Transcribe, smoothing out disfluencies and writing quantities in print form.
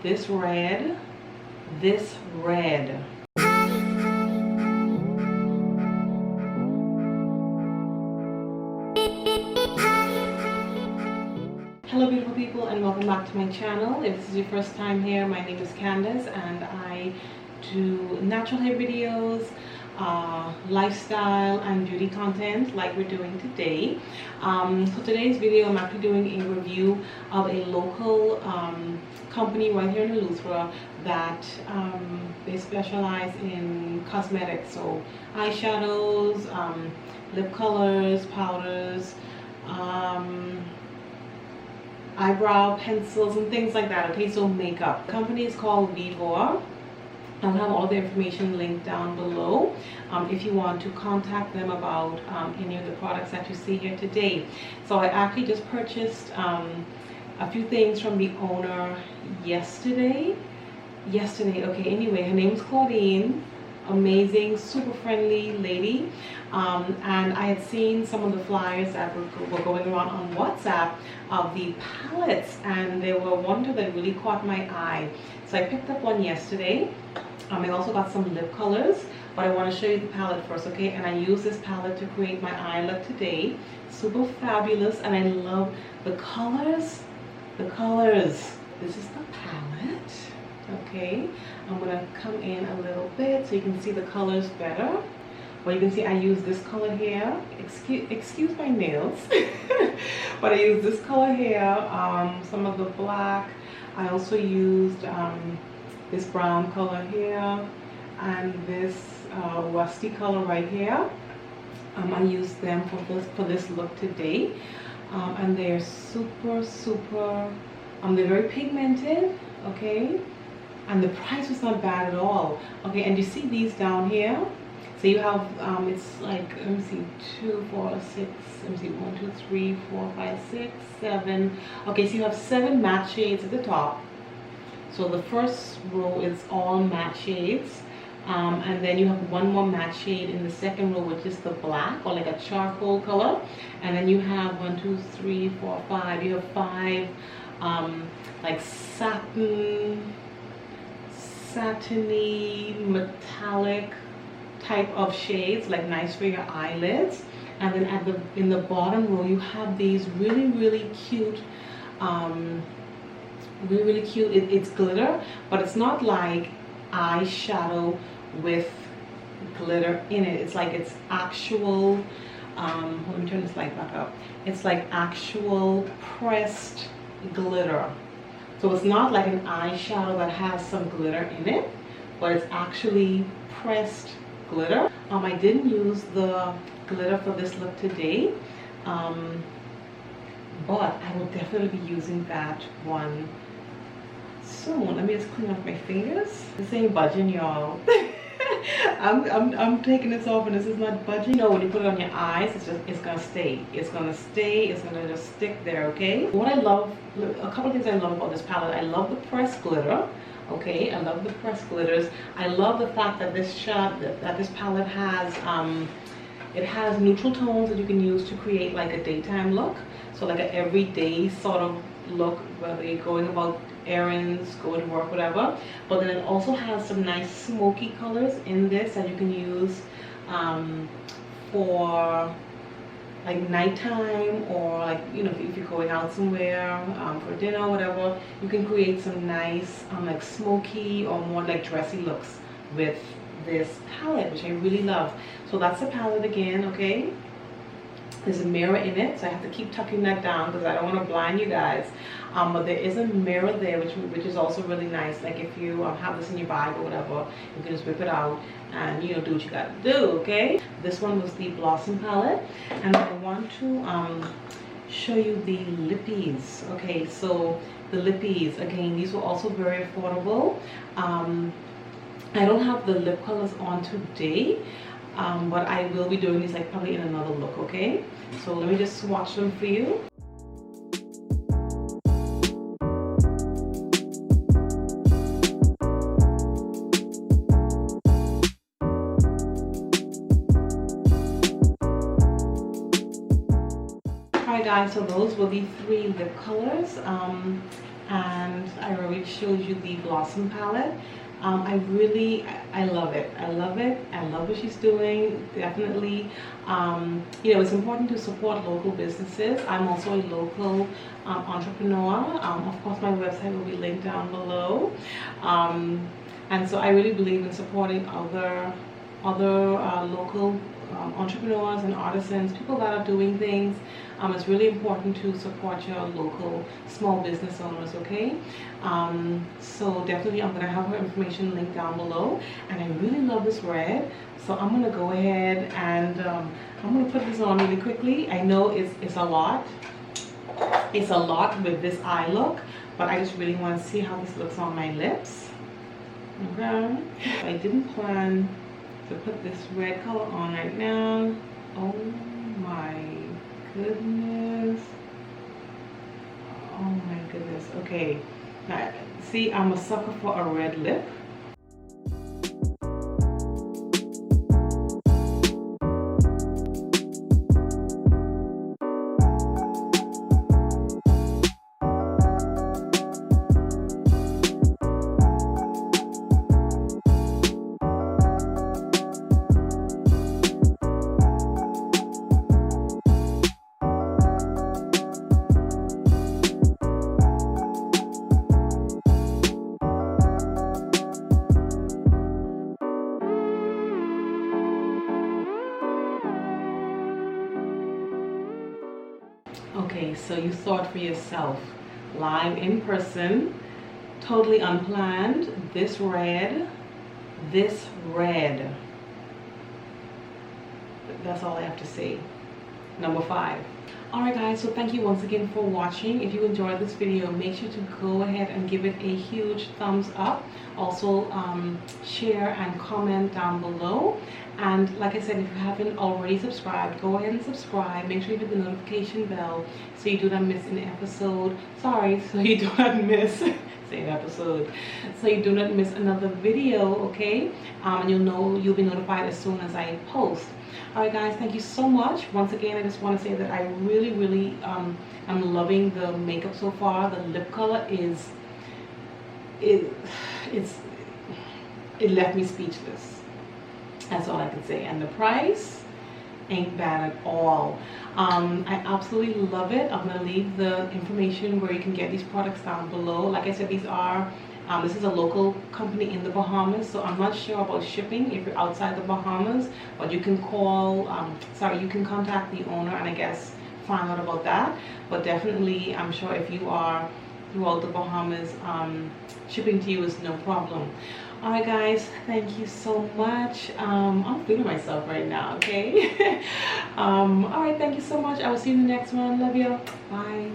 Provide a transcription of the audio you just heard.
this red. Hello beautiful people, and welcome back to my channel. If this is your first time here, my name is Candace and I do natural hair videos, lifestyle and beauty content like we're doing today. So today's video I'm actually doing a review of a local company right here in Eleutheran that they specialize in cosmetics, so eyeshadows, lip colors, powders, eyebrow pencils and things like that. Okay, so makeup. The company is called Vivor. I'll have all the information linked down below if you want to contact them about any of the products that you see here today. So I actually just purchased a few things from the owner yesterday. Okay, anyway, her name is Claudine. Amazing, super friendly lady, and I had seen some of the flyers that were going around on WhatsApp of the palettes, and there were one that really caught my eye. So I picked up one yesterday. I also got some lip colors, but I want to show you the palette first, okay? And I use this palette to create my eye look today. Super fabulous, and I love the colors. This is the palette. Okay, I'm gonna come in a little bit so you can see the colors better. Well, you can see I use this color here. Excuse my nails, but I use this color here. Some of the black. I also used this brown color here and this rusty color right here. I used them for this look today, and they're super. They're very pigmented. Okay. And the price was not bad at all. Okay, and you see these down here? So you have, it's like, let me see, 2, 4, 6, let me see, 1, 2, 3, 4, 5, 6, 7. Okay, so you have 7 matte shades at the top. So the first row is all matte shades. And then you have one more matte shade in the second row, which is the black, or like a charcoal color. And then you have 1, 2, 3, 4, 5. You have 5 like satiny metallic type of shades, like nice for your eyelids. And then in the bottom row you have these really cute it's glitter, but it's not like eyeshadow with glitter in it. It's like it's actual let me turn this light back up. It's like actual pressed glitter. So it's not like an eyeshadow that has some glitter in it, but it's actually pressed glitter. I didn't use the glitter for this look today, but I will definitely be using that one soon. Let me just clean off my fingers. This ain't budging, y'all. I'm taking this off and this is not budging. You know, when you put it on your eyes, it's gonna stay. It's gonna just stick there, okay? What I love, a couple of things I love about this palette. I love the pressed glitter. Okay, I love the pressed glitters. I love the fact that this palette has it has neutral tones that you can use to create like a daytime look. So like an everyday sort of look, whether you're going about errands, going to work, whatever. But then it also has some nice smoky colors in this that you can use for like nighttime, or like, you know, if you're going out somewhere for dinner or whatever. You can create some nice like smoky or more like dressy looks with this palette, which I really love. So that's the palette again. Okay, there's a mirror in it, so I have to keep tucking that down because I don't want to blind you guys. But there is a mirror there, which is also really nice. Like if you have this in your bag or whatever, you can just whip it out and, you know, do what you gotta do. Okay, this one was the Blossom palette, and I want to show you the lippies. Okay, so the lippies, again, these were also very affordable. I don't have the lip colors on today, but I will be doing these like probably in another look. Okay, so let me just swatch them for you. Alright guys, so those were the 3 lip colors. and I already showed you the Blossom palette. I love it. I love it. I love what she's doing. Definitely, you know, it's important to support local businesses. I'm also a local entrepreneur. Of course, my website will be linked down below. And so I really believe in supporting other local entrepreneurs and artisans, people that are doing things. It's really important to support your local small business owners, okay? So definitely I'm gonna have her information linked down below, and I really love this red, so I'm gonna go ahead and I'm gonna put this on really quickly. I know it's a lot. It's a lot with this eye look, but I just really want to see how this looks on my lips. Okay, I didn't plan to put this red color on right now. Oh my goodness. Oh my goodness. Okay, now see, I'm a sucker for a red lip. Okay, so you saw it for yourself, live in person, totally unplanned. This red, that's all I have to say. Number 5. Alright guys, so thank you once again for watching. If you enjoyed this video, make sure to go ahead and give it a huge thumbs up. Also share and comment down below. And like I said, if you haven't already subscribed, go ahead and subscribe. Make sure you hit the notification bell so you do not miss an episode. So you do not miss same episode. So you do not miss another video, okay? And you'll be notified as soon as I post. Alright guys, thank you so much. Once again, I just want to say that I really am loving the makeup so far. The lip color it left me speechless. That's all I can say. And the price ain't bad at all. I absolutely love it. I'm gonna leave the information where you can get these products down below. Like I said, these are this is a local company in the Bahamas, so I'm not sure about shipping if you're outside the Bahamas, but you can call you can contact the owner and I guess find out about that. But definitely, I'm sure if you are throughout the Bahamas, shipping to you is no problem. Alright guys, thank you so much. I'm feeling myself right now, okay? Alright, thank you so much. I will see you in the next one. Love you. Bye.